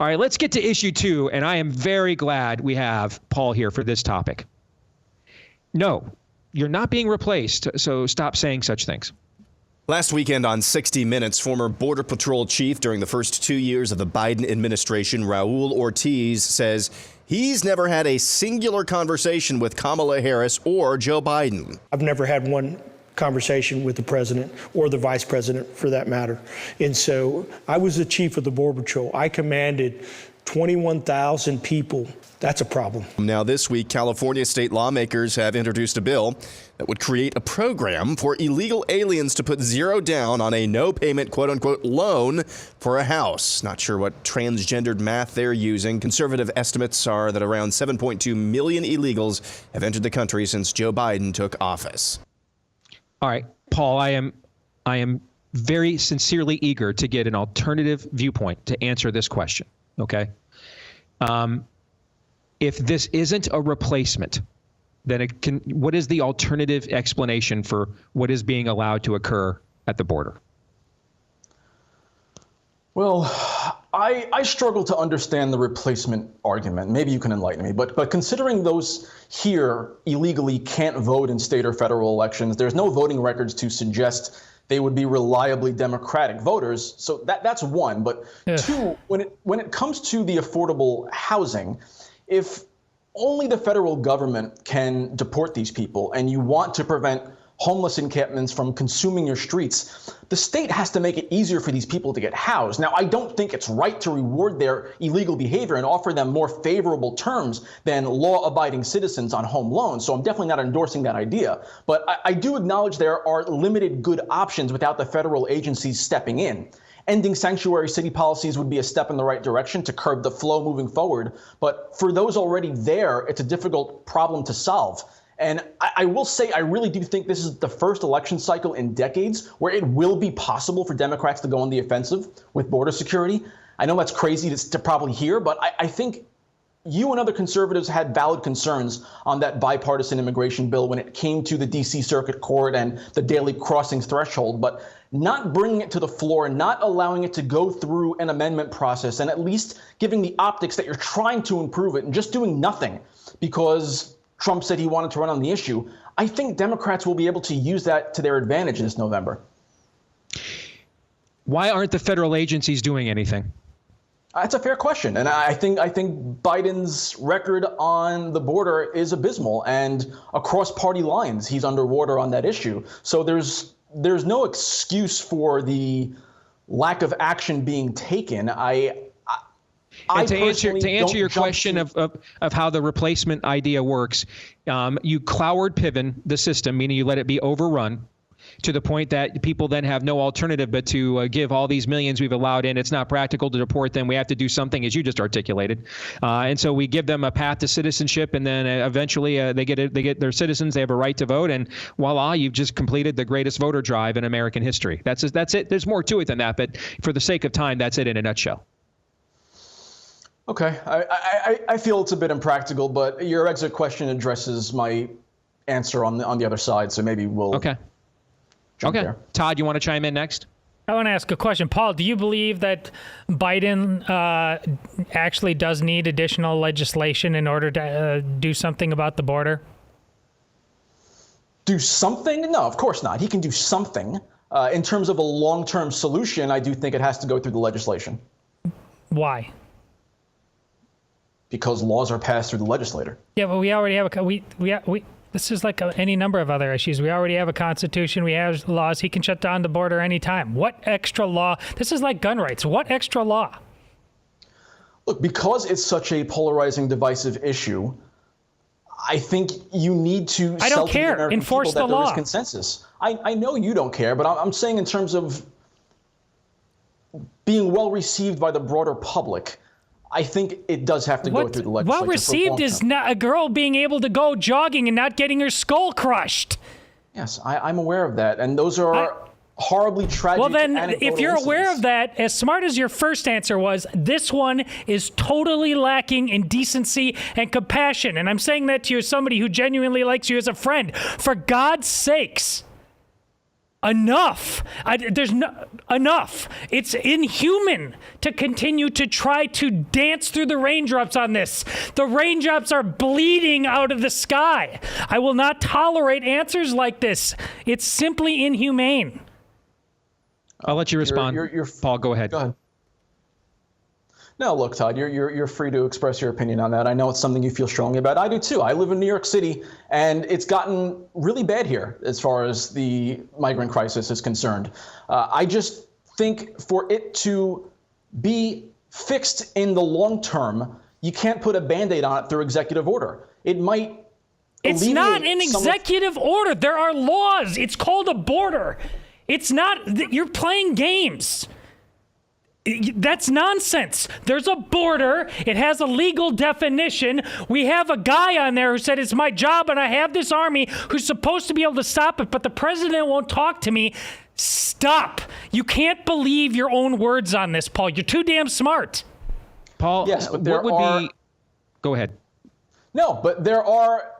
All right, let's get to issue 2, and I am very glad we have Paul here for this topic. No, you're not being replaced, so stop saying such things. Last weekend on 60 Minutes, former Border Patrol chief during the first 2 years of the Biden administration, Raul Ortiz, says he's never had a singular conversation with Kamala Harris or Joe Biden. I've never had one conversation with the president or the vice president for that matter. And so I was the chief of the Border Patrol. I commanded 21,000 people. That's a problem. Now this week, California state lawmakers have introduced a bill that would create a program for illegal aliens to put zero down on a no payment, quote unquote, loan for a house. Not sure what transgendered math they're using. Conservative estimates are that around 7.2 million illegals have entered the country since Joe Biden took office. All right, Paul, I am very sincerely eager to get an alternative viewpoint to answer this question, okay? If this isn't a replacement, then what is the alternative explanation for what is being allowed to occur at the border? Well, I struggle to understand the replacement argument. Maybe you can enlighten me. But considering those here illegally can't vote in state or federal elections, there's no voting records to suggest they would be reliably Democratic voters. So that's one. But two, when it comes to the affordable housing, if only the federal government can deport these people and you want to prevent homeless encampments from consuming your streets, the state has to make it easier for these people to get housed. Now, I don't think it's right to reward their illegal behavior and offer them more favorable terms than law-abiding citizens on home loans, so I'm definitely not endorsing that idea. But I do acknowledge there are limited good options without the federal agencies stepping in. Ending sanctuary city policies would be a step in the right direction to curb the flow moving forward. But for those already there, it's a difficult problem to solve. And I will say, I really do think this is the first election cycle in decades where it will be possible for Democrats to go on the offensive with border security. I know that's crazy to probably hear, but I think you and other conservatives had valid concerns on that bipartisan immigration bill when it came to the D.C. Circuit Court and the daily crossings threshold. But not bringing it to the floor, not allowing it to go through an amendment process, and at least giving the optics that you're trying to improve it and just doing nothing because Trump said he wanted to run on the issue, I think Democrats will be able to use that to their advantage this November. Why aren't the federal agencies doing anything? That's a fair question. And I think Biden's record on the border is abysmal, and across party lines, he's underwater on that issue. So there's no excuse for the lack of action being taken. To answer your question of how the replacement idea works, you Cloward Piven the system, meaning you let it be overrun to the point that people then have no alternative but to give all these millions we've allowed in. It's not practical to deport them. We have to do something, as you just articulated. And so we give them a path to citizenship, and then eventually they get their citizens. They have a right to vote, and voila, you've just completed the greatest voter drive in American history. That's it. There's more to it than that, but for the sake of time, that's it in a nutshell. Okay, I feel it's a bit impractical, but your exit question addresses my answer on the other side, so maybe we'll jump there. Todd, you want to chime in next? I want to ask a question. Paul, do you believe that Biden actually does need additional legislation in order to do something about the border? Do something? No, of course not. He can do something. In terms of a long-term solution, I do think it has to go through the legislation. Why? Because laws are passed through the legislator. Yeah, but we already have this is like any number of other issues. We already have a constitution. We have laws. He can shut down the border anytime. What extra law? This is like gun rights. What extra law? Look, because it's such a polarizing, divisive issue, I think you need to I don't care. Enforce the law. There is consensus. I know you don't care, but I'm saying in terms of being well received by the broader public, I think it does have to go through the legislature. Well received is not a girl being able to go jogging and not getting her skull crushed. Yes, I'm aware of that. And those are horribly tragic. Well, then, if you're aware of that, as smart as your first answer was, this one is totally lacking in decency and compassion. And I'm saying that to you as somebody who genuinely likes you as a friend. For God's sakes, enough. Enough. It's inhuman to continue to try to dance through the raindrops on this. The raindrops are bleeding out of the sky. I will not tolerate answers like this. It's simply inhumane. I'll let you respond. Paul, go ahead. Go ahead. No, look, Todd, you're free to express your opinion on that. I know it's something you feel strongly about. I do too. I live in New York City, and it's gotten really bad here as far as the migrant crisis is concerned. I just think for it to be fixed in the long term, you can't put a Band-Aid on it through executive order. It might. It's not an executive order. There are laws. It's called a border. It's not. You're playing games. That's nonsense. There's a border. It has a legal definition. We have a guy on there who said it's my job, and I have this army who's supposed to be able to stop it, but the president won't talk to me. Stop. You can't believe your own words on this, Paul. You're too damn smart. Paul, yes, but Go ahead. No, but there are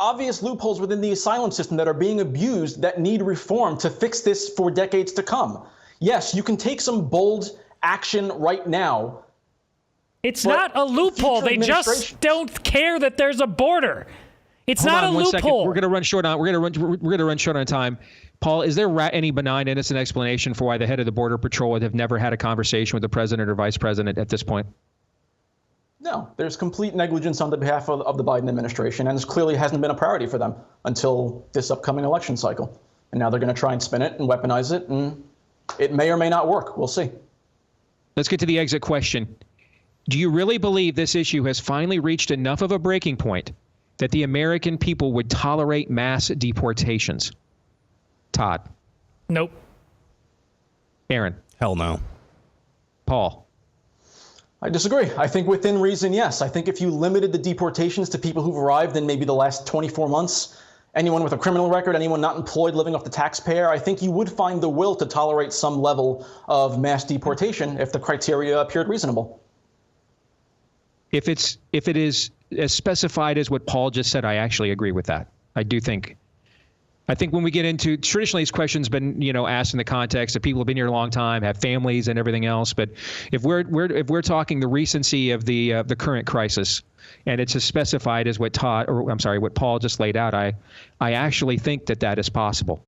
obvious loopholes within the asylum system that are being abused that need reform to fix this for decades to come. Yes, you can take some bold action right now. It's not a loophole. They just don't care that there's a border. It's not a loophole. We're going to run short on. We're going to run short on time. Paul, is there any benign, innocent explanation for why the head of the Border Patrol would have never had a conversation with the president or vice president at this point? No, there's complete negligence on the behalf of the Biden administration, and this clearly hasn't been a priority for them until this upcoming election cycle. And now they're going to try and spin it and weaponize it, and it may or may not work. We'll see. Let's get to the exit question. Do you really believe this issue has finally reached enough of a breaking point that the American people would tolerate mass deportations? Todd? Nope. Aaron? Hell no. Paul? I disagree. I think within reason, yes. I think if you limited the deportations to people who've arrived in maybe the last 24 months, anyone with a criminal record, anyone not employed, living off the taxpayer, I think you would find the will to tolerate some level of mass deportation if the criteria appeared reasonable. If it is as specified as what Paul just said, I actually agree with that. I think when we get into, traditionally these questions been, asked in the context of people who've been here a long time, have families and everything else. But if we're talking the recency of the current crisis, and it's as specified as what Paul just laid out, I actually think that is possible.